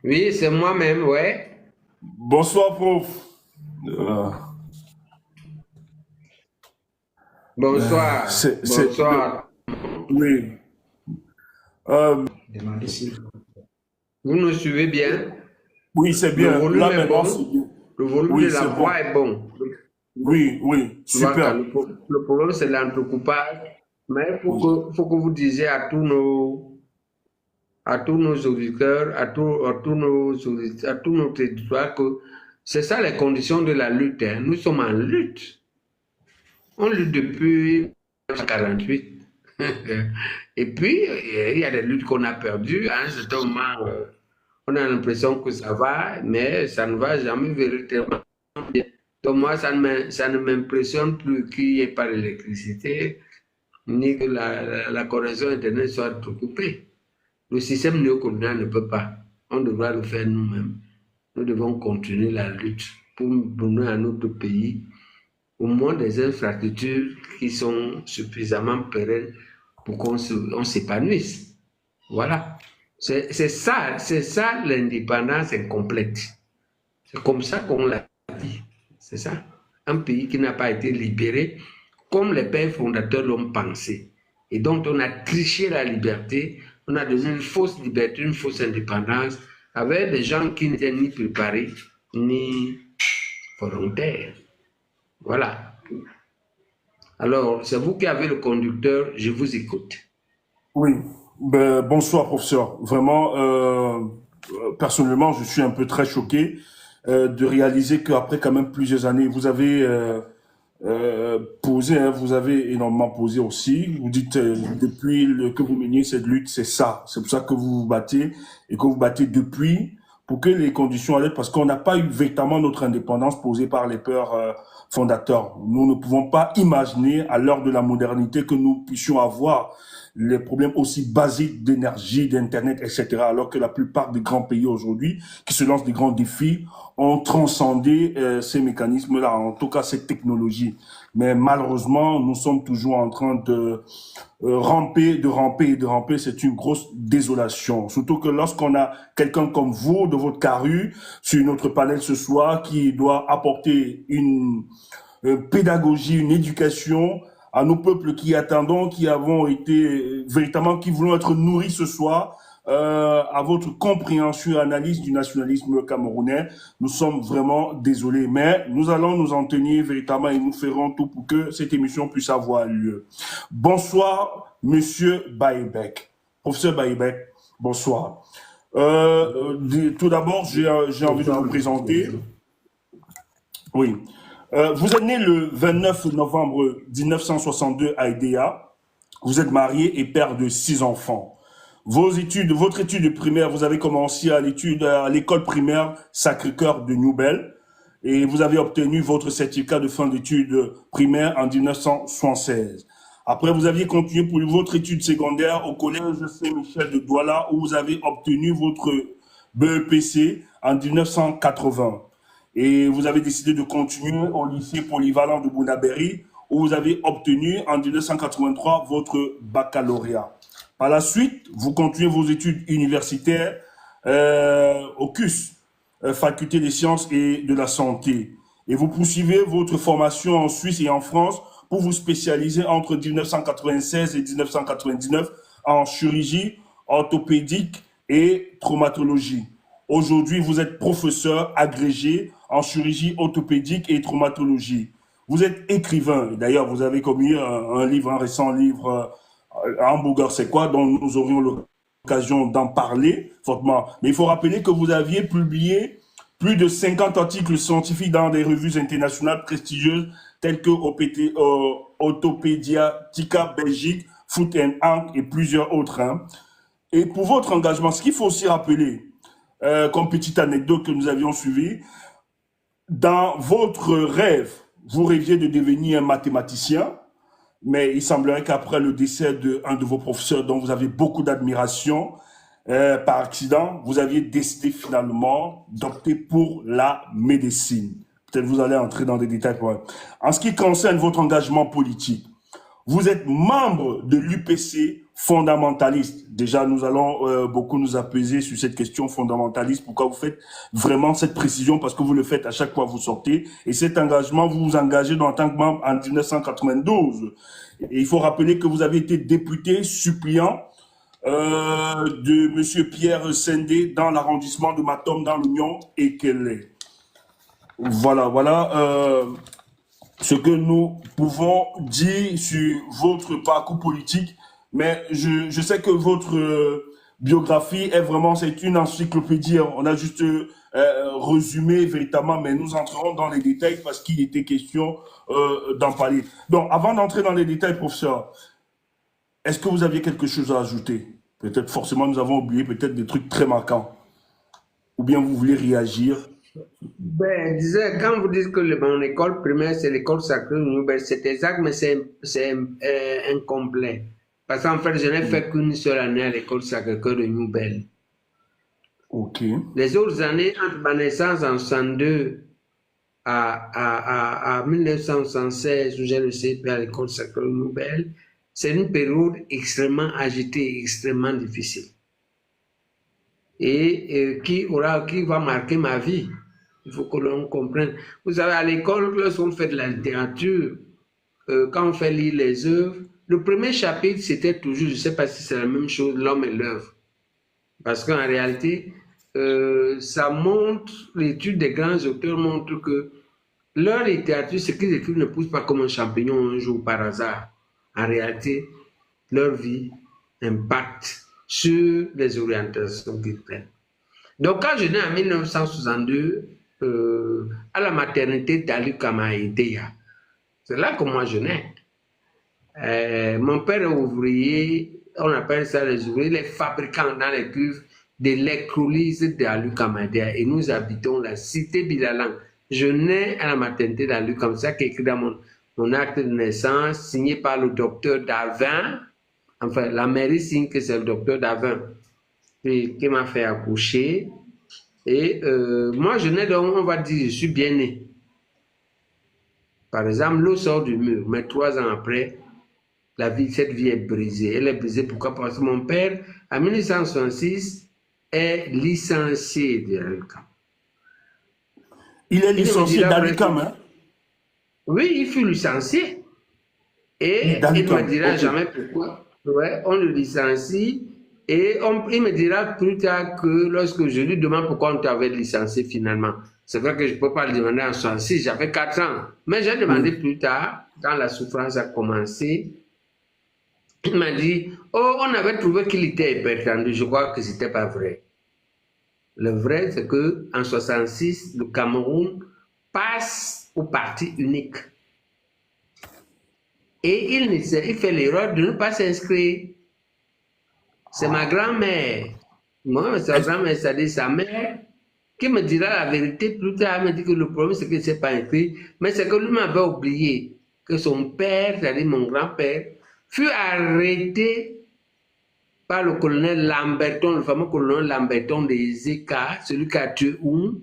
Oui, c'est moi-même, ouais. Bonsoir, prof. Euh, Bonsoir, c'est bonsoir. oui. Euh, Vous nous suivez bien? oui, c'est Le bien. volume Là, est maintenant, c'est bon? bien. Le volume de Oui, la c'est voix bon. est bon. Oui, oui, Voilà, super. le problème, c'est l'entrecoupage. Mais Oui, faut que vous disiez à tous nos auditeurs, à tous nos territoires que c'est ça les conditions de la lutte, hein. Nous sommes en lutte. On lutte depuis 1948. Et puis, il y a des luttes qu'on a perdues. À un certain moment, on a l'impression que ça va, mais ça ne va jamais véritablement bien. Donc moi, ça ne m'impressionne plus qu'il n'y ait pas d'électricité, ni que la connexion Internet soit coupée. Le système néocolonial ne peut pas. On devra le faire nous-mêmes. Nous devons continuer la lutte pour donner à notre pays au moins des infrastructures qui sont suffisamment pérennes pour on s'épanouisse. Voilà. C'est ça l'indépendance incomplète. C'est comme ça qu'on l'a dit. C'est ça. Un pays qui n'a pas été libéré comme les pères fondateurs l'ont pensé. Et donc, on a triché la liberté, on a donné une fausse liberté, une fausse indépendance, avec des gens qui n'étaient ni préparés, ni volontaires. Voilà. Alors, c'est vous qui avez le conducteur, je vous écoute. oui. Ben, bonsoir, professeur. Vraiment, personnellement, je suis un peu très choqué de réaliser qu'après quand même plusieurs années, vous avez posé, hein, vous avez énormément posé aussi. Vous dites depuis que vous meniez cette lutte, c'est ça. C'est pour ça que vous vous battez et que vous battez depuis pour que les conditions allaient, parce qu'on n'a pas eu véritablement notre indépendance posée par les pères fondateurs. Nous ne pouvons pas imaginer à l'heure de la modernité que nous puissions avoir les problèmes aussi basiques d'énergie, d'internet, etc. Alors que la plupart des grands pays aujourd'hui qui se lancent des grands défis ont transcendé ces mécanismes-là, en tout cas cette technologie. Mais malheureusement, nous sommes toujours en train de ramper, de ramper et de ramper. C'est une grosse désolation. Surtout que lorsqu'on a quelqu'un comme vous, de votre carrure, sur notre panel ce soir, qui doit apporter une pédagogie, une éducation à nos peuples qui attendons, qui avons été véritablement, qui voulons être nourris ce soir, à votre compréhension et analyse du nationalisme camerounais. Nous sommes vraiment désolés, mais nous allons nous en tenir véritablement et nous ferons tout pour que cette émission puisse avoir lieu. Bonsoir, Monsieur Baïbek. Professeur Baïbek, bonsoir. Tout d'abord, j'ai envie de vous présenter. Oui. Vous êtes né le 29 novembre 1962 à Edea. Vous êtes marié et père de 6 enfants. Votre étude primaire, vous avez commencé à l'école primaire Sacré-Cœur de Nouvelle et vous avez obtenu votre certificat de fin d'études primaires en 1976. Après, vous aviez continué pour votre étude secondaire au collège Saint-Michel de Douala où vous avez obtenu votre BEPC en 1980. Et vous avez décidé de continuer au lycée polyvalent de Bounaberry où vous avez obtenu en 1983 votre baccalauréat. Par la suite, vous continuez vos études universitaires au CUS, Faculté des sciences et de la santé. Et vous poursuivez votre formation en Suisse et en France pour vous spécialiser entre 1996 et 1999 en chirurgie orthopédique et traumatologie. Aujourd'hui, vous êtes professeur agrégé en chirurgie orthopédique et traumatologie. Vous êtes écrivain. D'ailleurs, vous avez commis un livre, un récent livre, Hamburger, c'est quoi, dont nous aurions l'occasion d'en parler fortement. Mais il faut rappeler que vous aviez publié plus de 50 articles scientifiques dans des revues internationales prestigieuses telles que Orthopediatica Belgique, Foot and Hank et plusieurs autres. Hein. Et pour votre engagement, ce qu'il faut aussi rappeler, comme petite anecdote que nous avions suivie, dans votre rêve, vous rêviez de devenir un mathématicien, mais il semblerait qu'après le décès d'un de vos professeurs dont vous avez beaucoup d'admiration, par accident, vous aviez décidé finalement d'opter pour la médecine. Peut-être vous allez entrer dans des détails. En ce qui concerne votre engagement politique, vous êtes membre de l'UPC, fondamentaliste. Déjà, nous allons beaucoup nous apaiser sur cette question fondamentaliste. Pourquoi vous faites vraiment cette précision? Parce que vous le faites à chaque fois que vous sortez. Et cet engagement, vous vous engagez en tant que membre en 1992. Et il faut rappeler que vous avez été député suppléant de Monsieur Pierre Sendé dans l'arrondissement de Matom dans l'Union et Kelly. Voilà, ce que nous pouvons dire sur votre parcours politique. Mais je sais que votre biographie est vraiment, c'est une encyclopédie. On a juste résumé véritablement, mais nous entrerons dans les détails parce qu'il était question d'en parler. Donc, avant d'entrer dans les détails, professeur, est-ce que vous aviez quelque chose à ajouter? Peut-être forcément nous avons oublié peut-être des trucs très marquants. Ou bien vous voulez réagir? Ben, disais, quand vous dites que mon école primaire, c'est l'école sacrée, c'est exact, mais c'est incomplet. Parce qu'en fait, je n'ai fait qu'une seule année à l'école Sacré-Cœur de Nouvelle. Ok. Les autres années, entre ma naissance en 62 à 1976, où j'ai le CP à l'école Sacré-Cœur de Nouvelle, c'est une période extrêmement agitée, extrêmement difficile. Et qui va marquer ma vie. Il faut que l'on comprenne. Vous savez, à l'école, lorsqu'on fait de la littérature, quand on fait lire les œuvres, le premier chapitre, c'était toujours, je ne sais pas si c'est la même chose, l'homme et l'œuvre. Parce qu'en réalité, ça montre, l'étude des grands auteurs montre que leur littérature, ce qu'ils écrivent ne pousse pas comme un champignon un jour par hasard. En réalité, leur vie impacte sur les orientations qu'ils prennent. Donc, quand je nais en 1962, à la maternité d'Ali Kamaïdeya, c'est là que moi je nais. Mon père est ouvrier, on appelle ça les ouvriers, les fabricants dans les cuves d'électrolyse d'Ali Kamaïdeya. Et nous habitons la cité Bilalang. Je nais à la maternité d'Ali, comme ça, qui est écrit dans mon acte de naissance, signé par le docteur Davin. Enfin, la mairie signe que c'est le docteur Davin qui m'a fait accoucher. Et moi, je nais donc, on va dire, je suis bien né. Par exemple, l'eau sort du mur, mais 3 ans après, cette vie est brisée. Elle est brisée pourquoi? Parce que mon père, en 1966, est licencié de l'ALUCAM. Il est licencié d'ALUCAM, hein? Oui, il fut licencié. Et il ne me dira jamais pourquoi. Ouais, on le licencie. Et il me dira plus tard que lorsque je lui demande pourquoi on t'avait licencié finalement. C'est vrai que je ne peux pas le demander en 66, j'avais 4 ans. Mais j'ai demandé plus tard, quand la souffrance a commencé, il m'a dit, oh, on avait trouvé qu'il était hypertendu. Je crois que ce n'était pas vrai. Le vrai, c'est qu'en 66, le Cameroun passe au parti unique. Et il fait l'erreur de ne pas s'inscrire. C'est ma grand-mère. Moi, sa grand-mère, c'est-à-dire sa mère, qui me dira la vérité plus tard. Elle me dit que le problème, c'est qu'il ne s'est pas inscrit. Mais c'est que lui m'avait oublié que son père, c'est-à-dire mon grand-père, fut arrêté par le colonel Lamberton, le fameux colonel Lamberton des EK, celui qui a tué Oum,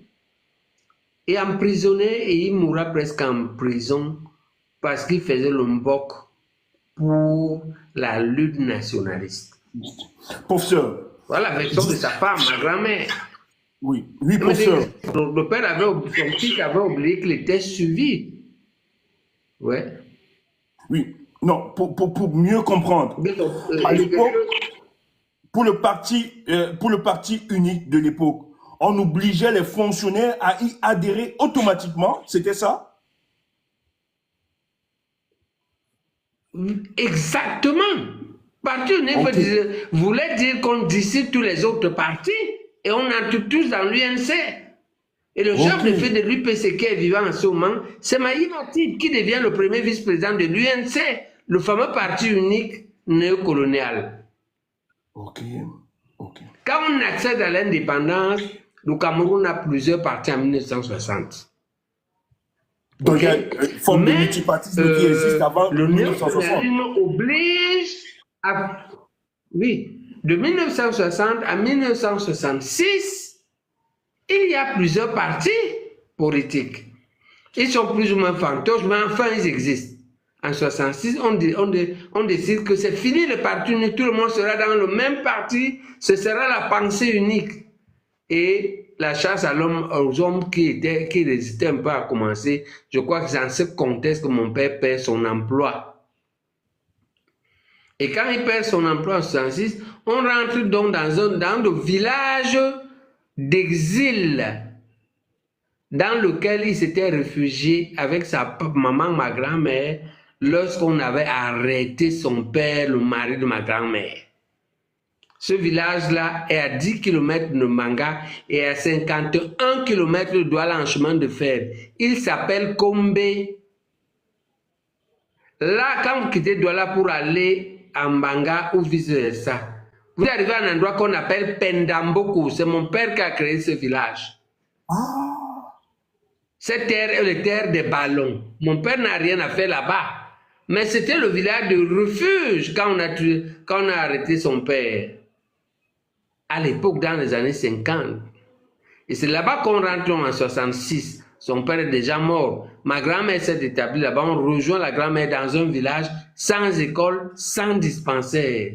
et emprisonné, et il mourra presque en prison parce qu'il faisait le mbok pour la lutte nationaliste. Professeur. Voilà la version de sa femme, ma grand-mère. Oui, professeur. Le père avait, son fils avait oublié qu'il était suivi. Ouais. Oui, non, pour mieux comprendre. À l'époque, pour le parti unique de l'époque, on obligeait les fonctionnaires à y adhérer automatiquement, c'était ça? Exactement. Parti unique voulait dire qu'on dissipe tous les autres partis et on entre tous dans l'UNC. Et le chef de file de l'UPC qui est vivant en ce moment, c'est Maï Matib qui devient le premier vice-président de l'UNC, le fameux parti unique néocolonial. Ok. Quand on accède à l'indépendance, le Cameroun a plusieurs partis en 1960. Donc il y a une forme de multipartisme qui existe avant le 1960. néocolonialisme oblige à... Oui, de 1960 à 1966, il y a plusieurs partis politiques. Ils sont plus ou moins fantoches, mais enfin ils existent. en 66, on décide que c'est fini le parti unique, tout le monde sera dans le même parti, ce sera la pensée unique. Et la chasse aux hommes qui résistaient un peu à commencer, je crois que c'est dans ce contexte que mon père perd son emploi. Et quand il perd son emploi en 66, on rentre donc dans le village d'exil dans lequel il s'était réfugié avec sa maman, ma grand-mère, lorsqu'on avait arrêté son père, le mari de ma grand-mère. Ce village-là est à 10 km de Manga et à 51 km de Douala en chemin de fer. Il s'appelle Kombe. Là, quand vous quittez Douala pour aller à Manga ou vice-versa, vous arrivez à un endroit qu'on appelle Pendamboko. C'est mon père qui a créé ce village. Cette terre est la terre des ballons. Mon père n'a rien à faire là-bas. Mais c'était le village de refuge quand on a arrêté son père. À l'époque, dans les années 50. Et c'est là-bas qu'on rentre en 66. Son père est déjà mort. Ma grand-mère s'est établie là-bas. On rejoint la grand-mère dans un village sans école, sans dispensaire.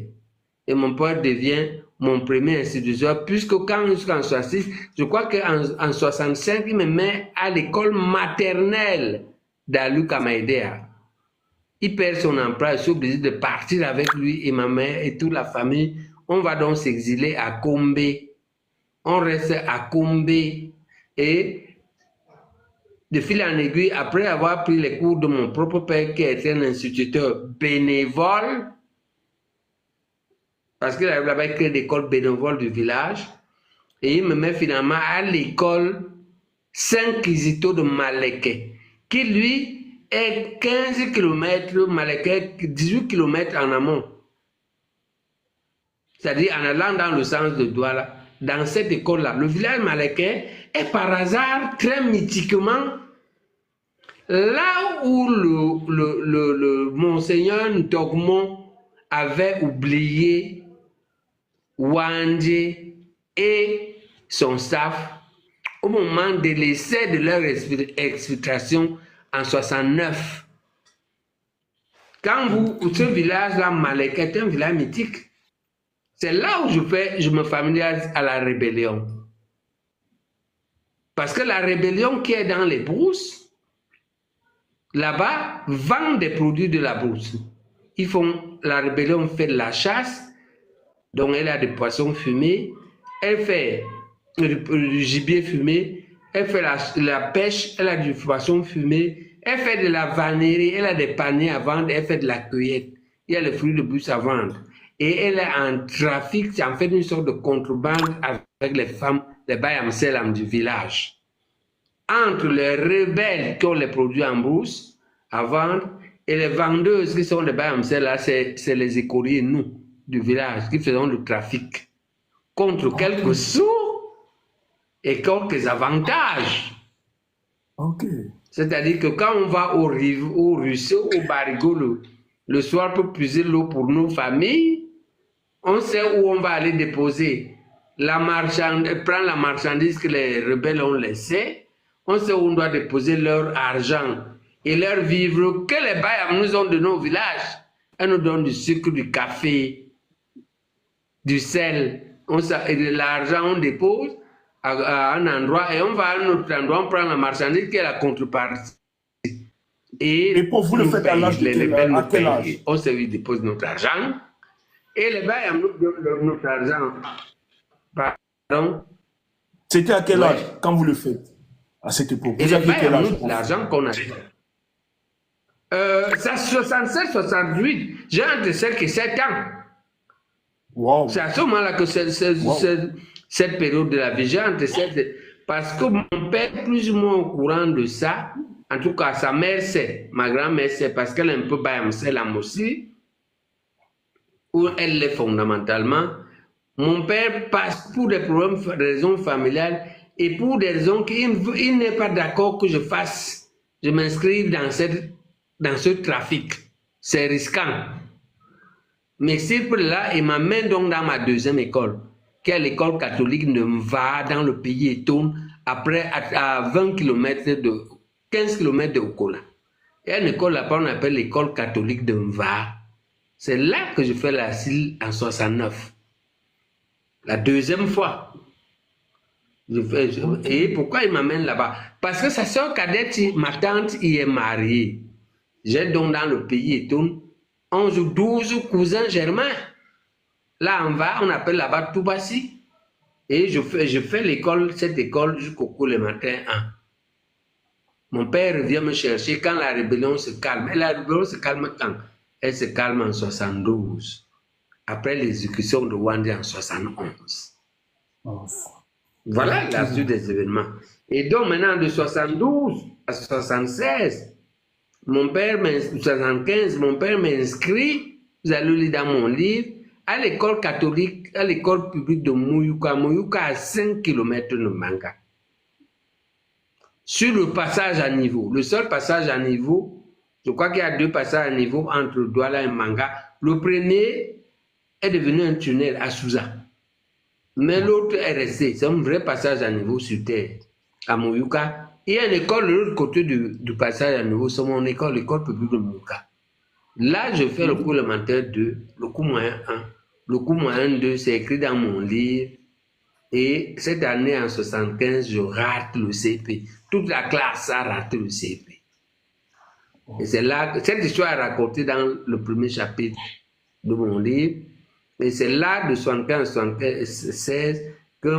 Et mon père devient mon premier instituteur, puisque quand jusqu'en 66, je crois qu'en 65, il me met à l'école maternelle d'Aluka Maïdea. Il perd son emploi, je suis obligé de partir avec lui et ma mère et toute la famille. On va donc s'exiler à Kombe. On reste à Kombe et de fil en aiguille, après avoir pris les cours de mon propre père qui était un instituteur bénévole, parce qu'il avait là-bas créé l'école bénévole du village, et il me met finalement à l'école Saint-Kizito de Maleke, qui lui est 15 km, Maleke 18 km en amont. C'est-à-dire en allant dans le sens de Douala, dans cette école-là. Le village Maleke est par hasard, très mythiquement, là où le monseigneur Ntogmon avait oublié Wandje et son staff au moment de l'essai de leur exfiltration en 69. Quand ce village-là, Malek, est un village mythique, c'est là où je me familiarise à la rébellion. Parce que la rébellion qui est dans les brousses, là-bas, vend des produits de la brousse. La rébellion fait de la chasse, donc elle a des poissons fumés, elle fait du gibier fumé, elle fait la pêche, elle a du poisson fumé, elle fait de la vannerie, elle a des paniers à vendre, elle fait de la cueillette, il y a les fruits de bus à vendre. Et elle est en trafic, c'est en fait une sorte de contrebande avec les femmes, les bayamselam du village. Entre les rebelles qui ont les produits en brousse à vendre et les vendeuses qui sont les bayamselam, c'est les écoliers, nous, du village, qui faisons le trafic contre quelques sous et quelques avantages. C'est-à-dire que quand on va au ruisseau, au barigot, le soir pour puiser l'eau pour nos familles, on sait où on va aller déposer prendre la marchandise que les rebelles ont laissée, on sait où on doit déposer leur argent et leurs vivres que les bayams nous ont donné au village. Elles nous donnent du sucre, du café, du sel. Et de l'argent, on dépose à un endroit et on va à un autre endroit, on prend la marchandise qui est la contrepartie. Et pour vous le faites à l'âge de quel âge? On se dépose notre argent et les bayams nous donnent notre argent. Pardon? C'était à quel âge quand vous le faites à cette époque? Vous aviez quel âge? L'argent qu'on a. C'est 67-68. J'ai entre 5 et 7 ans. Wow. C'est à ce moment-là que cette période de la vie, j'ai entre 7 parce que mon père est plus ou moins au courant de ça. En tout cas, sa mère sait, ma grand-mère sait, parce qu'elle est un peu bayamselam aussi, où elle l'est fondamentalement. Mon père passe pour des problèmes, des raisons familiales et pour des raisons qu'il n'est pas d'accord que je m'inscrive dans ce trafic. C'est risquant. Mais s'il peut là, il m'amène donc dans ma deuxième école, qui est l'école catholique de Mva, dans le pays Eton, après à 20 km 15 km de Okola. Il y a une école là-bas, on appelle l'école catholique de Mva. C'est là que je fais l'asile en 69. La deuxième fois. Et pourquoi il m'amène là-bas? Parce que sa soeur cadette, ma tante, y est mariée. J'ai donc dans le pays et tout 11 ou 12 cousins germains. Là en bas, on appelle là-bas Toubassi. Et je fais l'école, cette école jusqu'au cours le matin 1. Mon père vient me chercher quand la rébellion se calme. Et la rébellion se calme quand? Elle se calme en 72. Après l'exécution de Wandi en 71. Oh. Voilà la suite des événements. Et donc maintenant de 72 à 76, mon père 75, mon père m'inscrit, vous allez lire dans mon livre, à l'école catholique, à l'école publique de Mouyouka. Mouyouka à 5 km de Manga. Sur le passage à niveau, le seul passage à niveau, je crois qu'il y a 2 passages à niveau entre Douala et Manga. Le premier est devenu un tunnel à Souza. Mais l'autre est resté. C'est un vrai passage à niveau sur terre. À Mouyouka, il y a une école de l'autre côté du passage à niveau. C'est mon école, l'école publique de Mouyouka. Là, je fais le cours élémentaire 2, le cours moyen 1. Le cours moyen 2, c'est écrit dans mon livre. Et cette année, en 75, je rate le CP. Toute la classe a raté le CP. Et c'est là que cette histoire est racontée dans le premier chapitre de mon livre. Et c'est là, de 75 à 76, que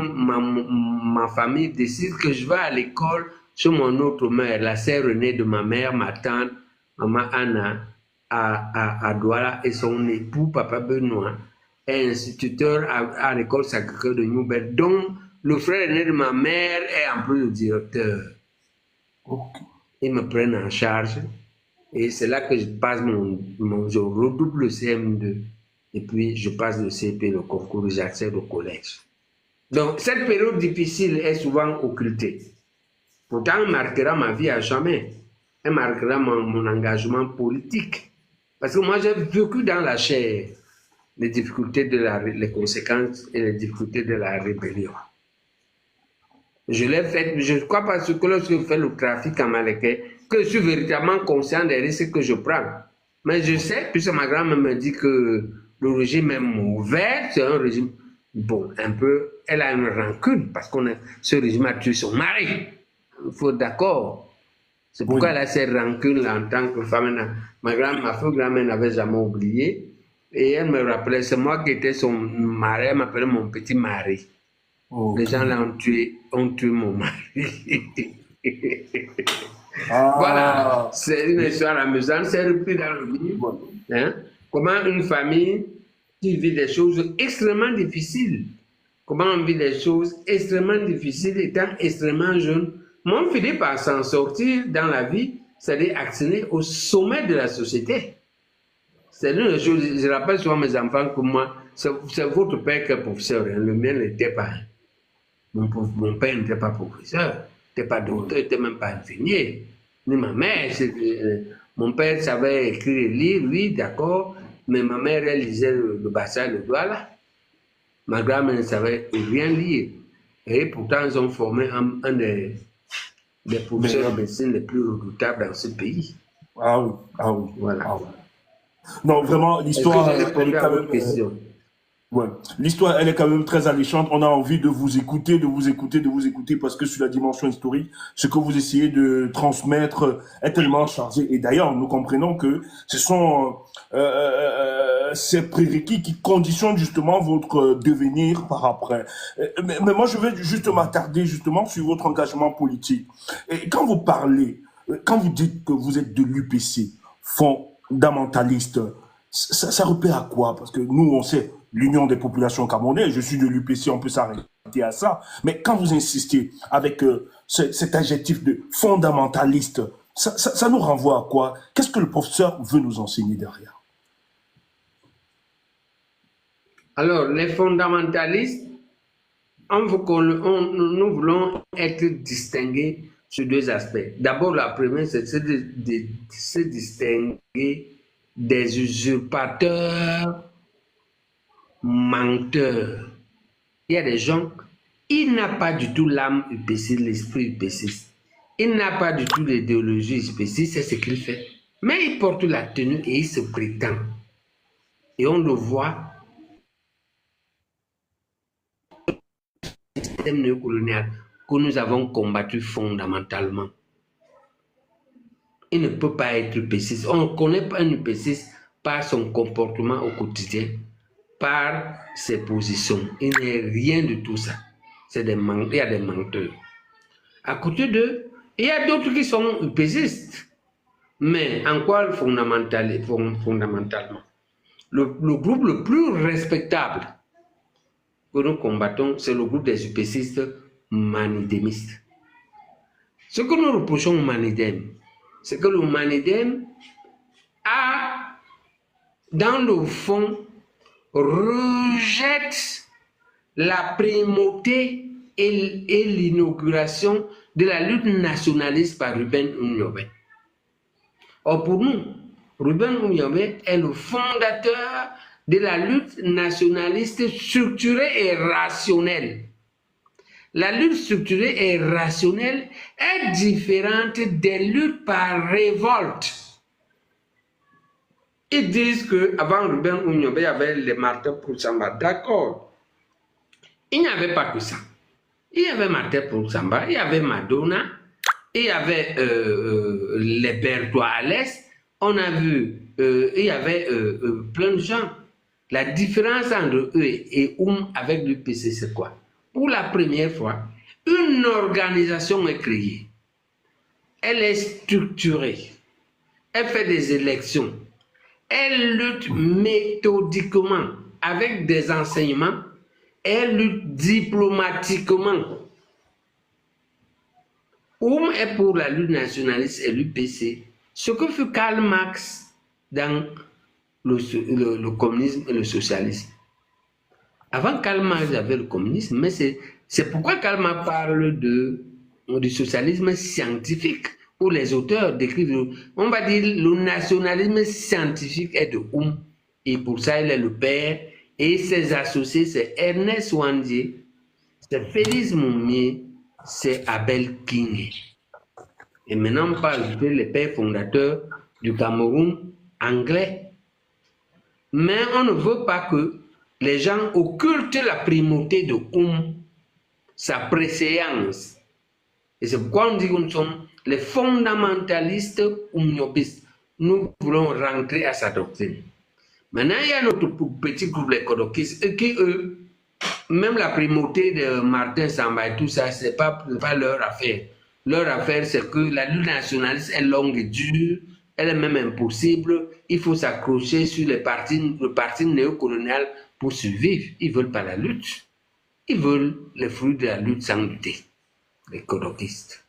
ma famille décide que je vais à l'école chez mon autre mère, la sœur Renée de ma mère, ma tante, maman Anna, à Douala, et son époux, papa Benoît, est instituteur à l'école Sacré-Cœur de Newbert, dont le frère aîné de ma mère est en plus le directeur. Okay. Ils me prennent en charge, et c'est là que je passe je redouble le CM2. Et puis, je passe le CP, le concours, j'accède au collège. Donc, cette période difficile est souvent occultée. Pourtant, elle marquera ma vie à jamais. Elle marquera mon engagement politique. Parce que moi, j'ai vécu dans la chair les difficultés les conséquences et les difficultés de la rébellion. Je l'ai fait, je ne crois pas que lorsque je fais le trafic en Malais, que je suis véritablement conscient des risques que je prends. Mais je sais, puisque ma grand-mère me dit que le régime est mauvais, c'est un régime, bon, un peu, elle a une rancune, parce que ce régime a tué son mari. Il faut d'accord. C'est pourquoi elle a cette rancune-là en tant que femme. Ma grand-mère n'avait jamais oublié. Et elle me rappelait, c'est moi qui étais son mari, elle m'appelait mon petit mari. Okay. Les gens là ont tué mon mari. Voilà, c'est une histoire amusante, c'est repris dans le livre. Hein? Comment une famille qui vit des choses extrêmement difficiles, comment on vit des choses extrêmement difficiles étant extrêmement jeune, mais on finit par s'en sortir dans la vie, c'est-à-dire accéder au sommet de la société. C'est une chose, je rappelle souvent mes enfants que moi, c'est votre père qui est professeur, hein, le mien n'était pas. Mon père n'était pas professeur, n'était pas docteur, n'était même pas infirmier. Ni ma mère, mon père savait écrire et lire, oui, d'accord, mais ma mère, elle lisait le bassin de Douala. Ma grand-mère ne savait rien lire. Et pourtant, ils ont formé un des professeurs de médecine les plus redoutables dans ce pays. Ah oui, ah oui. Voilà. Ah oui. Non, vraiment, l'histoire... Ouais. L'histoire, elle est quand même très alléchante. On a envie de vous écouter, parce que sur la dimension historique, ce que vous essayez de transmettre est tellement chargé. Et d'ailleurs, nous comprenons que ce sont ces prérequis qui conditionnent justement votre devenir par après. Mais moi, je vais juste m'attarder justement sur votre engagement politique. Et quand vous parlez, quand vous dites que vous êtes de l'UPC, fondamentaliste, ça repère à quoi? Parce que nous, on sait l'Union des populations camerounaises, je suis de l'UPC, on peut s'arrêter à ça. Mais quand vous insistez avec cet adjectif de fondamentaliste, ça nous renvoie à quoi? Qu'est-ce que le professeur veut nous enseigner derrière? Alors, les fondamentalistes, nous voulons être distingués sur 2 aspects. D'abord, la première, c'est de se distinguer des usurpateurs, menteurs. Il y a des gens, il n'a pas du tout l'âme UPC, l'esprit UPC. Il n'a pas du tout l'idéologie UPC, c'est ce qu'il fait. Mais il porte la tenue et il se prétend. Et on le voit, le système néocolonial que nous avons combattu fondamentalement. Il ne peut pas être UPCiste. On ne connaît pas un UPCiste par son comportement au quotidien, par ses positions. Il n'est rien de tout ça. Il y a des menteurs. À côté d'eux, il y a d'autres qui sont UPCistes. Mais en quoi fondamentalement? Le groupe le plus respectable que nous combattons, c'est le groupe des UPCistes manidémistes. Ce que nous reprochons au manidème, c'est que le manidème a, dans le fond, rejette la primauté et l'inauguration de la lutte nationaliste par Ruben Oumyobé. Or pour nous, Ruben Oumyobé est le fondateur de la lutte nationaliste structurée et rationnelle. La lutte structurée et rationnelle est différente des luttes par révolte. Ils disent qu'avant Ruben Oumyobé, il y avait les Martin Poussamba. D'accord. Il n'y avait pas que ça. Il y avait Martin Poussamba, il y avait Madonna, il y avait les Bertois à l'Est. On a vu, il y avait plein de gens. La différence entre eux et avec l'UPC, c'est quoi? Pour la première fois, une organisation est créée. Elle est structurée. Elle fait des élections. Elle lutte méthodiquement avec des enseignements. Elle lutte diplomatiquement. Est pour la lutte nationaliste et l'UPC ce que fut Karl Marx dans le communisme et le socialisme. Avant Karl Marx, il y avait le communisme, mais c'est pourquoi Karl Marx parle du socialisme scientifique, où les auteurs décrivent, on va dire, le nationalisme scientifique est de et pour ça il est le père, et ses associés, c'est Ernest Ouandié, c'est Félix Moumié, c'est Abel King. Et maintenant, on parle des pères fondateurs du Cameroun anglais. Mais on ne veut pas que les gens occultent la primauté de sa préséance. Et c'est pourquoi on dit que nous sommes les fondamentalistes oumniobistes. Nous voulons rentrer à sa doctrine. Maintenant, il y a notre petit groupe, les kodokistes, qui, eux, même la primauté de Martin Samba et tout ça, ce n'est pas leur affaire. Leur affaire, c'est que la lutte nationaliste est longue et dure, elle est même impossible. Il faut s'accrocher sur le parti néocolonial pour survivre. Ils ne veulent pas la lutte. Ils veulent les fruits de la lutte sans lutter. Les kodokistes.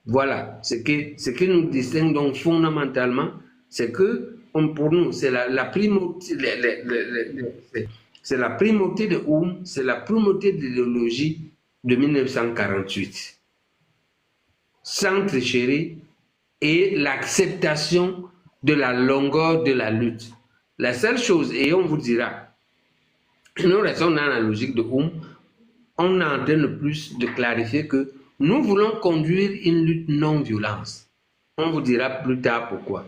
Voilà. Ce qui nous distingue donc fondamentalement, c'est que pour nous, c'est la primauté. C'est la primauté de c'est la primauté de l'idéologie de 1948. Sans tricherie et l'acceptation de la longueur de la lutte. La seule chose, et on vous dira, nous restons dans la logique de on est en train de plus de clarifier que nous voulons conduire une lutte non-violence. On vous dira plus tard pourquoi.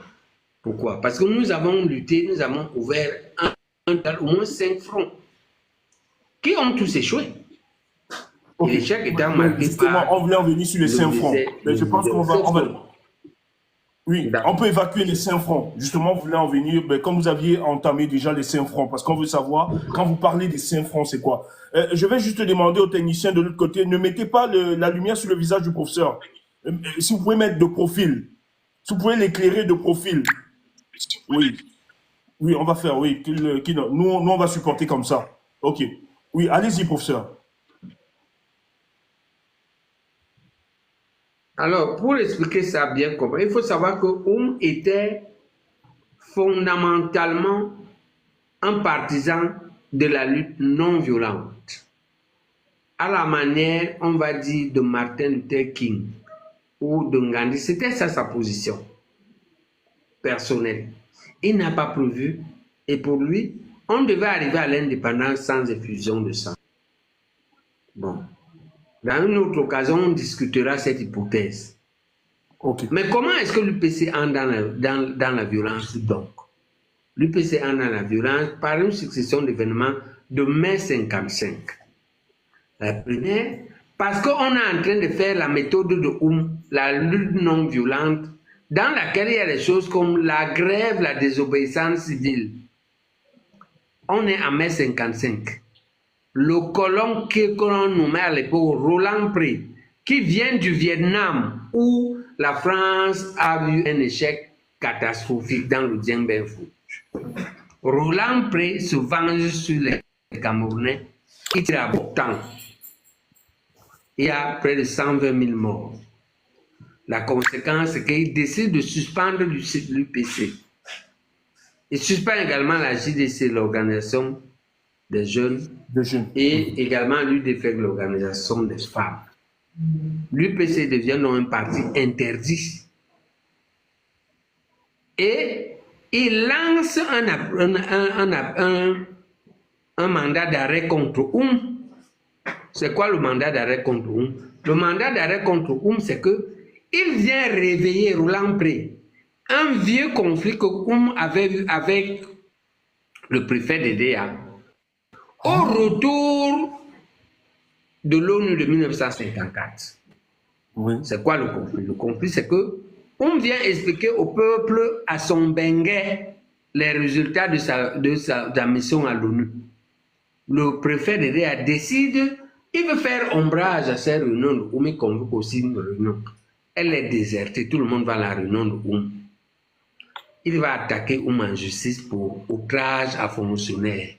Pourquoi? Parce que nous avons lutté, nous avons ouvert au moins 5 fronts qui ont tous échoué. Okay. L'échec étant marqué par... On voulait en venir sur les 5 fronts. Mais je pense qu'on va... Oui, on peut évacuer les 5 fronts. Justement, vous voulez en venir, mais comme vous aviez entamé déjà les 5 fronts, parce qu'on veut savoir, quand vous parlez des 5 fronts, c'est quoi? Je vais juste demander aux techniciens de l'autre côté, ne mettez pas la lumière sur le visage du professeur. Si vous pouvez mettre de profil, si vous pouvez l'éclairer de profil. Oui. Oui, on va faire, oui. Nous, on va supporter comme ça. OK. Oui, allez-y, professeur. Alors, pour expliquer ça bien comment, il faut savoir que était fondamentalement un partisan de la lutte non violente. À la manière, on va dire, de Martin Luther King ou de Gandhi. C'était ça sa position personnelle. Il n'a pas prévu, et pour lui, on devait arriver à l'indépendance sans effusion de sang. Bon. Dans une autre occasion, on discutera cette hypothèse. Ok. Mais comment est-ce que l'UPC entre dans la violence donc? L'UPC entre dans la violence par une succession d'événements de mai 55. La première, parce qu'on est en train de faire la méthode de la lutte non violente, dans laquelle il y a des choses comme la grève, la désobéissance civile. On est en mai 55. Le colon qu'on nommait à l'époque Roland Pré, qui vient du Vietnam, où la France a eu un échec catastrophique dans le Dien Bien Phu. Roland Pré se venge sur les Camerounais, il tire à bout de temps. Il y a près de 120 000 morts. La conséquence, c'est qu'il décide de suspendre l'UPC. Il suspend également la JDC, l'organisation des jeunes, et également l'UDFEC, l'organisation des femmes. L'UPC devient donc un parti interdit. Et il lance un mandat d'arrêt contre C'est quoi le mandat d'arrêt contre Le mandat d'arrêt contre c'est que il vient réveiller Roland Pré, un vieux conflit que avait eu avec le préfet d'EDA au retour de l'ONU de 1954. Oui. C'est quoi le conflit? Le conflit, c'est que on vient expliquer au peuple à son benguet les résultats de sa mission à l'ONU. Le préfet d'EDA décide, il veut faire ombrage à ces réunions de il convoque aussi une réunion. Elle est désertée, tout le monde va à la réunion de Il va attaquer en justice pour outrage à fonctionnaire.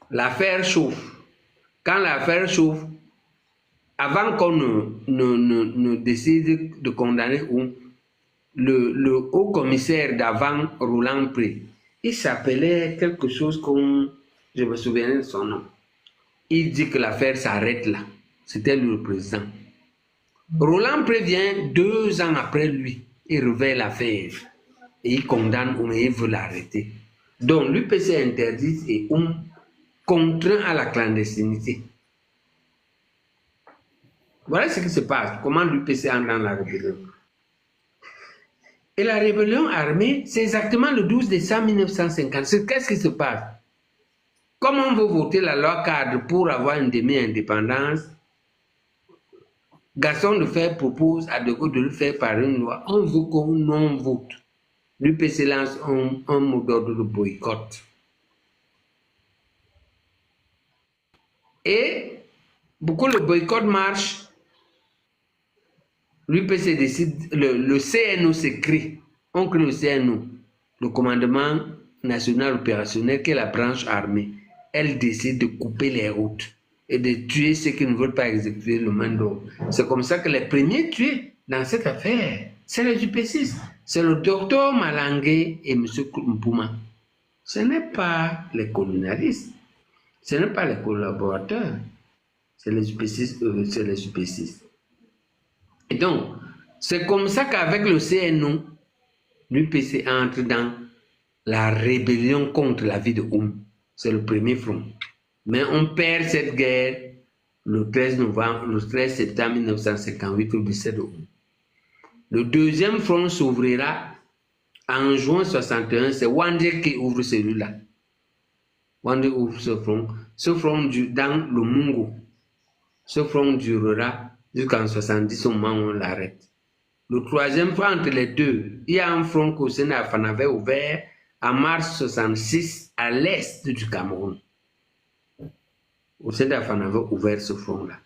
L'affaire chauffe. Quand l'affaire chauffe, avant qu'on ne décide de condamner le haut commissaire d'avant, Roland Pré, il s'appelait quelque chose comme, je me souviens de son nom. Il dit que l'affaire s'arrête là. C'était le président. Roland Pré vient 2 ans après lui. Il révèle l'affaire. Et il condamne et il veut l'arrêter. Donc l'UPC interdit et contraint à la clandestinité. Voilà ce qui se passe. Comment l'UPC entre dans la rébellion. Et la rébellion armée, c'est exactement le 12 décembre 1956. Qu'est-ce qui se passe? Comme on veut voter la loi cadre pour avoir une demi-indépendance, Gaston Defferre propose à De Gaulle de le faire par une loi. On veut qu'on non vote. L'UPC lance un mot d'ordre de boycott. Et beaucoup le boycott marche. L'UPC décide, le CNO s'écrit. On crée le CNO, le commandement national opérationnel, qui est la branche armée. Elle décide de couper les routes et de tuer ceux qui ne veulent pas exécuter le mandat. C'est comme ça que les premiers tués dans cette affaire, c'est les UPCistes. C'est le docteur Malangué et M. Mpouma. Ce n'est pas les colonialistes. Ce n'est pas les collaborateurs. C'est les UPCistes. C'est les UPCistes. Et donc, c'est comme ça qu'avec le CNO, l'UPC entre dans la rébellion contre la vie de C'est le premier front. Mais on perd cette guerre le 13 septembre 1958 au 17 août. Le deuxième front s'ouvrira en juin 61. C'est Wandé qui ouvre celui-là. Wandé ouvre ce front. Ce front dans le Mungo. Ce front durera jusqu'en 70 au moment où on l'arrête. Le troisième front entre les deux, il y a un front que Sénat avait ouvert en mars 66 à l'est du Cameroun. Sénat avait ouvert ce front-là.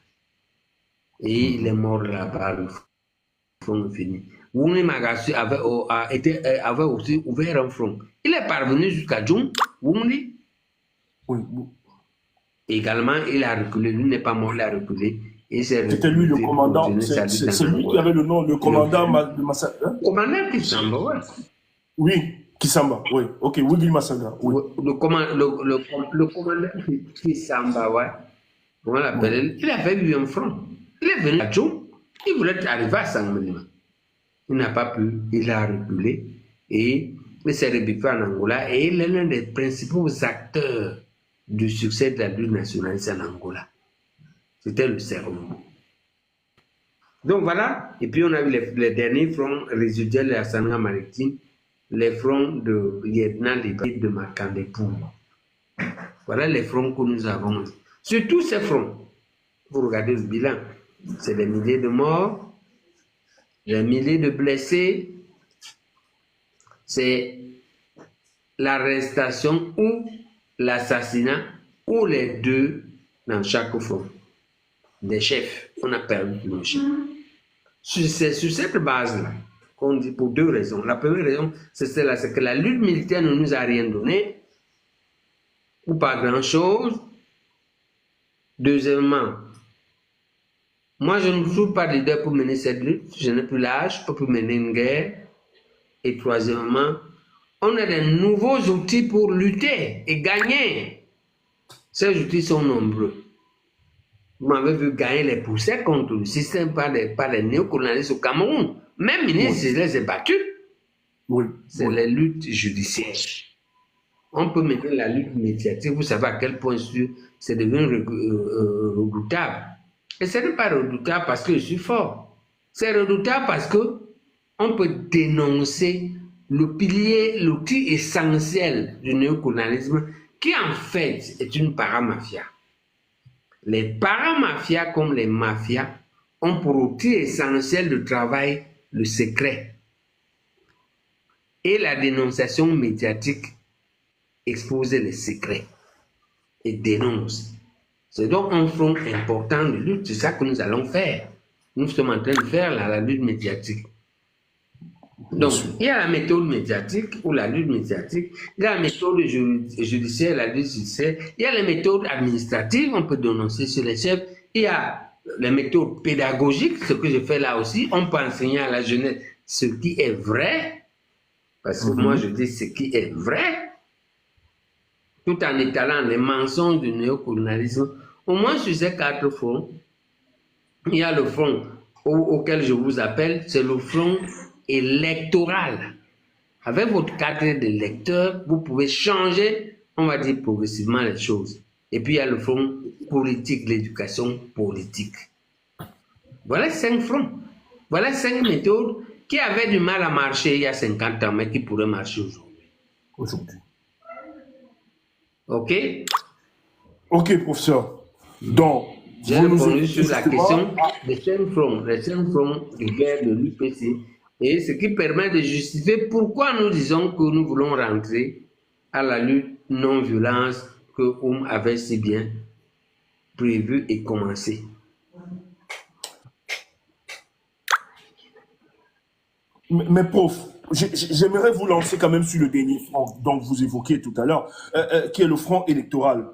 Et il est mort là-bas, le front est fini. Wouni Magassu avait aussi ouvert un front. Il est parvenu jusqu'à Djoum, Wouni. Oui. Également, il a reculé. Lui n'est pas mort, il a reculé. C'était lui le commandant. C'est lui qui avait le nom, le commandant de Massacre. Le commandant Kissamba, ouais. Oui, Kissamba, oui. Ok, Wigil Massaga. Oui. Le commandant Kissamba, ouais. Comment on l'appelle? Il avait eu un front. Il est venu à Djoum. Il voulait arriver à Sangmelima. Il n'a pas pu. Il a reculé. Et il s'est rebiffé en Angola. Et il est l'un des principaux acteurs du succès de la lutte nationaliste en Angola. C'était le cerveau. Donc voilà, et puis on a eu les derniers fronts résiduels de la Sangha maritime, les fronts de Yedna Libre de Makandepou. Voilà les fronts que nous avons. Sur tous ces fronts, vous regardez le bilan, c'est des milliers de morts, des milliers de blessés, c'est l'arrestation ou l'assassinat ou les deux dans chaque front. Des chefs, on a perdu le chef. C'est sur cette base-là qu'on dit pour deux raisons. La première raison, c'est celle-là, c'est que la lutte militaire ne nous a rien donné, ou pas grand-chose. Deuxièmement, moi je ne trouve pas de leader pour mener cette lutte, je n'ai plus l'âge, je ne peux plus mener une guerre. Et troisièmement, on a de nouveaux outils pour lutter et gagner. Ces outils sont nombreux. Vous m'avez vu gagner les procès contre le système par des néocolonialistes au Cameroun. Même ministre, je les ai battus. Oui. C'est les luttes judiciaires. On peut mener la lutte médiatique. Vous savez à quel point c'est devenu redoutable. Et ce n'est pas redoutable parce que je suis fort. C'est redoutable parce que on peut dénoncer le pilier, l'outil essentiel du néocolonialisme qui en fait est une paramafia. Les paramafias comme les mafias ont pour outil essentiel de travail le secret. Et la dénonciation médiatique expose les secrets et dénonce. C'est donc un front important de lutte, c'est ça que nous allons faire. Nous sommes en train de faire la lutte médiatique. Donc, il y a la méthode médiatique ou la lutte médiatique, il y a la méthode judiciaire, la lutte judiciaire, il y a les méthodes administratives, on peut dénoncer sur les chefs, il y a les méthodes pédagogiques, ce que je fais là aussi, on peut enseigner à la jeunesse ce qui est vrai, parce que moi je dis ce qui est vrai, tout en étalant les mensonges du néocolonialisme. Au moins sur ces quatre fronts, il y a le front auquel je vous appelle, c'est le front électoral. Avec votre carte d'électeur, vous pouvez changer, on va dire progressivement les choses. Et puis il y a le front politique, l'éducation politique. Voilà 5 fronts. Voilà 5 méthodes qui avaient du mal à marcher il y a 50 ans, mais qui pourraient marcher aujourd'hui. Ok? Ok, professeur. Donc, j'ai répondu sur la question des 5 fronts de guerre de l'UPC. Et ce qui permet de justifier pourquoi nous disons que nous voulons rentrer à la lutte non-violence que Oum avait si bien prévu et commencé. Mais prof, j'aimerais vous lancer quand même sur le dernier front dont vous évoquiez tout à l'heure, qui est le front électoral.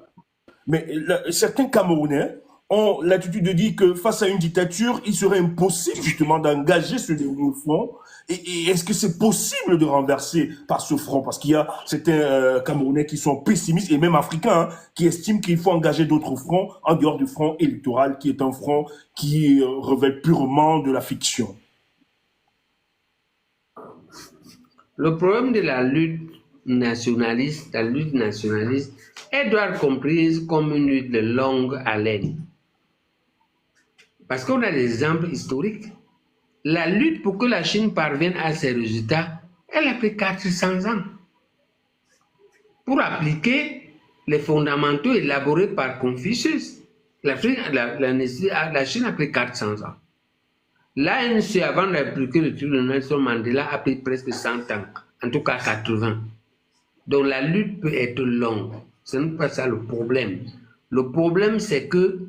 Mais certains Camerounais ont l'attitude de dire que face à une dictature, il serait impossible justement d'engager ce dernier front. Et est-ce que c'est possible de renverser par ce front? Parce qu'il y a certains Camerounais qui sont pessimistes, et même africains, qui estiment qu'il faut engager d'autres fronts en dehors du front électoral, qui est un front qui relève purement de la fiction. Le problème de la lutte nationaliste, elle doit être comprise comme une lutte de longue haleine. Parce qu'on a des exemples historiques. La lutte pour que la Chine parvienne à ses résultats, elle a pris 400 ans. Pour appliquer les fondamentaux élaborés par Confucius, la Chine a pris 400 ans. L'ANC, avant d'appliquer le truc de Nelson Mandela, a pris presque 100 ans, en tout cas 80. Donc la lutte peut être longue. Ce n'est pas ça le problème. Le problème, c'est que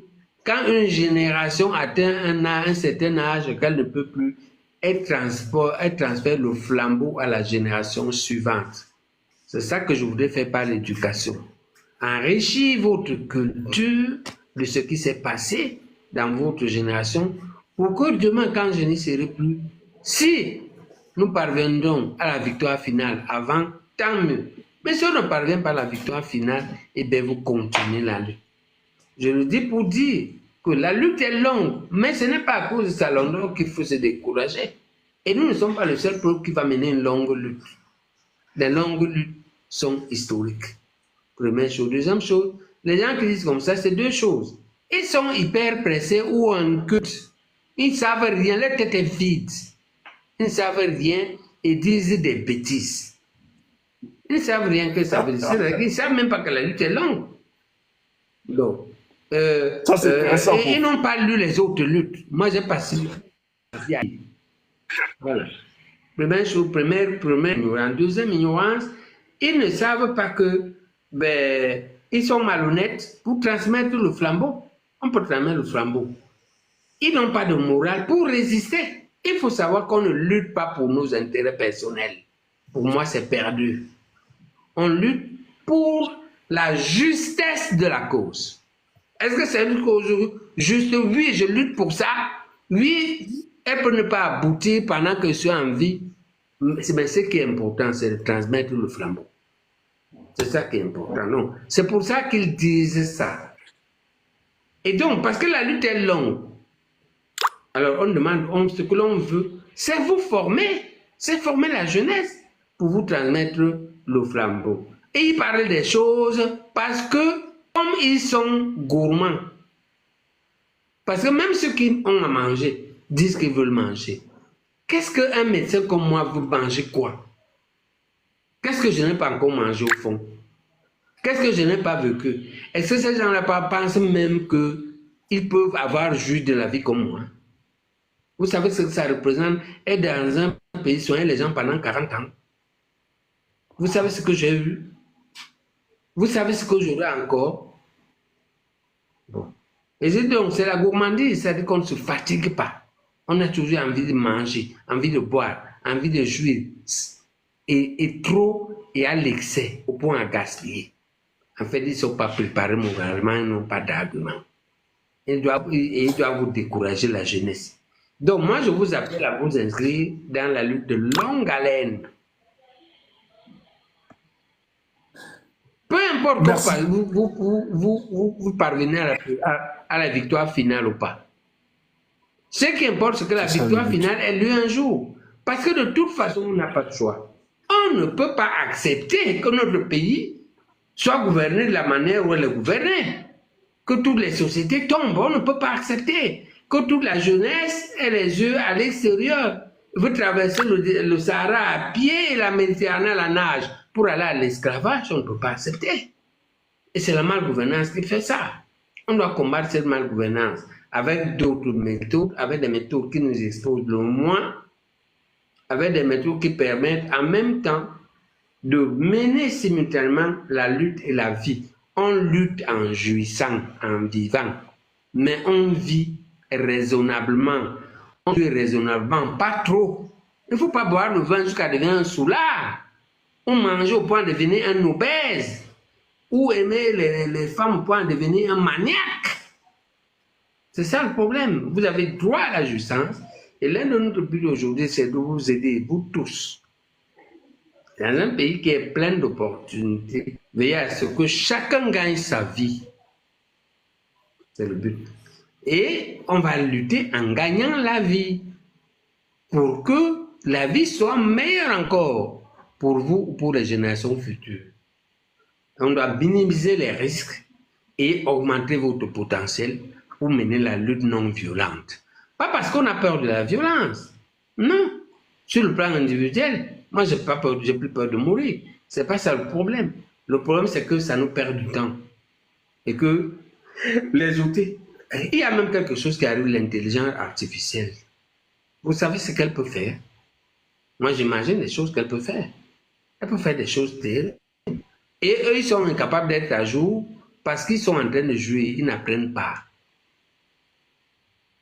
quand une génération atteint un certain âge qu'elle ne peut plus, elle transfère le flambeau à la génération suivante. C'est ça que je voudrais faire par l'éducation. Enrichir votre culture de ce qui s'est passé dans votre génération pour que demain, quand je n'y serai plus, si nous parviendrons à la victoire finale avant, tant mieux. Mais si on ne parvient pas à la victoire finale, eh bien, vous continuez la lutte. Je le dis pour dire que la lutte est longue, mais ce n'est pas à cause de sa longueur qu'il faut se décourager. Et nous ne sommes pas le seul peuple qui va mener une longue lutte. Les longues luttes sont historiques. Première chose. Deuxième chose, les gens qui disent comme ça, c'est deux choses. Ils sont hyper pressés ou en culte Ils ne savent rien, leur tête est vide. Ils ne savent rien et disent des bêtises. Ils ne savent rien que ça veut dire. Ils ne savent même pas que la lutte est longue. Donc, Ça, c'est intéressant. ils n'ont pas lu les autres luttes. Moi, j'ai passé. Voilà. Première chose, première ignorance. Deuxième ignorance, ils ne savent pas que ils sont malhonnêtes pour transmettre le flambeau. On peut transmettre le flambeau. Ils n'ont pas de morale pour résister. Il faut savoir qu'on ne lutte pas pour nos intérêts personnels. Pour moi, c'est perdu. On lutte pour la justesse de la cause. Est-ce que c'est une cause juste? Oui, je lutte pour ça. Oui, elle peut ne pas aboutir pendant que je suis en vie. Mais ce qui est important, c'est de transmettre le flambeau. C'est ça qui est important. Non, c'est pour ça qu'ils disent ça. Et donc, parce que la lutte est longue, alors on demande ce que l'on veut, c'est vous former, c'est former la jeunesse pour vous transmettre le flambeau. Et ils parlent des choses parce que, comme ils sont gourmands, parce que même ceux qui ont à manger disent qu'ils veulent manger. Qu'est-ce qu'un médecin comme moi veut manger quoi? Qu'est-ce que je n'ai pas encore mangé au fond? Qu'est-ce que je n'ai pas vécu? Est-ce que ces gens-là pensent même qu'ils peuvent avoir joui de la vie comme moi? Vous savez ce que ça représente? Être dans un pays, soigner les gens pendant 40 ans. Vous savez ce que j'ai eu? Vous savez ce que j'aurai encore? Bon. Et donc, c'est la gourmandise, c'est-à-dire qu'on ne se fatigue pas. On a toujours envie de manger, envie de boire, envie de jouir. Et trop et à l'excès, au point à gaspiller. En fait, ils ne sont pas préparés moralement, ils n'ont pas d'argument. Ils doivent vous décourager la jeunesse. Donc, moi, je vous appelle à vous inscrire dans la lutte de longue haleine. Peu importe vous parvenez à la victoire finale ou pas. Ce qui importe, c'est que la victoire finale ait lieu un jour. Parce que de toute façon, on n'a pas de choix. On ne peut pas accepter que notre pays soit gouverné de la manière où elle est gouvernée. Que toutes les sociétés tombent, on ne peut pas accepter. Que toute la jeunesse ait les yeux à l'extérieur. Veut traverser le Sahara à pied et la Méditerranée à la nage pour aller à l'esclavage, on ne peut pas accepter. Et c'est la malgouvernance qui fait ça. On doit combattre cette malgouvernance avec d'autres méthodes, avec des méthodes qui nous exposent le moins, avec des méthodes qui permettent en même temps de mener simultanément la lutte et la vie. On lutte en jouissant, en vivant, mais on vit raisonnablement. On vit raisonnablement, pas trop. Il ne faut pas boire le vin jusqu'à devenir un soulard, ou manger au point de devenir un obèse, ou aimer les femmes au point de devenir un maniaque. C'est ça le problème. Vous avez droit à la jouissance, et l'un de notre but aujourd'hui, c'est de vous aider, vous tous. Dans un pays qui est plein d'opportunités, veillez à ce que chacun gagne sa vie. C'est le but. Et on va lutter en gagnant la vie pour que la vie soit meilleure encore pour vous ou pour les générations futures. On doit minimiser les risques et augmenter votre potentiel pour mener la lutte non violente. Pas parce qu'on a peur de la violence. Non. Sur le plan individuel, moi, j'ai plus peur de mourir. C'est pas ça le problème. Le problème, c'est que ça nous perd du temps. Et que les outils... Il y a même quelque chose qui arrive, l'intelligence artificielle. Vous savez ce qu'elle peut faire? Moi, j'imagine les choses qu'elle peut faire. Elle peut faire des choses terribles. Et eux, ils sont incapables d'être à jour parce qu'ils sont en train de jouer, ils n'apprennent pas.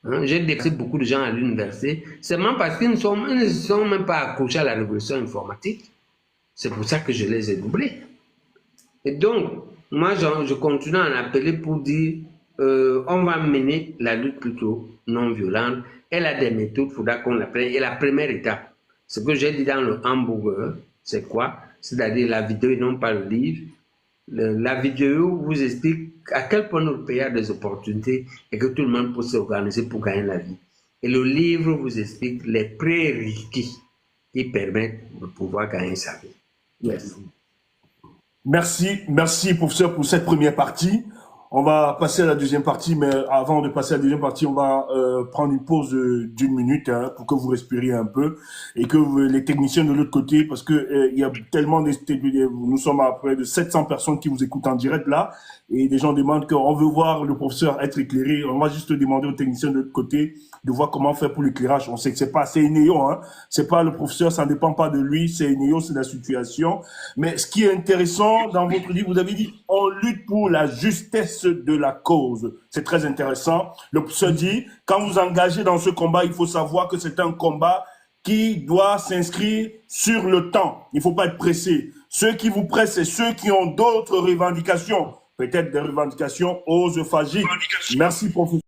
Hein? J'ai dépassé beaucoup de gens à l'université, seulement parce qu'ils ne sont même pas accrochés à la révolution informatique. C'est pour ça que je les ai doublés. Et donc, moi, je continue à en appeler pour dire, on va mener la lutte plutôt non violente. Elle a des méthodes, il faudra qu'on l'apprenne. Et la première étape, ce que j'ai dit dans le hamburger, c'est quoi? C'est-à-dire la vidéo et non pas le livre. La vidéo vous explique à quel point notre pays a des opportunités et que tout le monde peut s'organiser pour gagner la vie. Et le livre vous explique les prérequis qui permettent de pouvoir gagner sa vie. Merci. Merci, professeur, pour cette première partie. On va passer à la deuxième partie, mais avant de passer à la deuxième partie, on va prendre une pause d'une minute hein, pour que vous respiriez un peu et que les techniciens de l'autre côté, parce que il y a tellement nous sommes à près de 700 personnes qui vous écoutent en direct là, et des gens demandent qu'on veut voir le professeur être éclairé. On va juste demander aux techniciens de l'autre côté de voir comment faire pour l'éclairage. On sait que c'est Enéo, hein, c'est pas le professeur, ça ne dépend pas de lui, c'est Enéo, c'est la situation. Mais ce qui est intéressant dans votre livre, vous avez dit on lutte pour la justesse de la cause. C'est très intéressant. Le professeur dit, quand vous engagez dans ce combat, il faut savoir que c'est un combat qui doit s'inscrire sur le temps. Il ne faut pas être pressé. Ceux qui vous pressent, c'est ceux qui ont d'autres revendications, peut-être des revendications oesophagiques. Merci, professeur.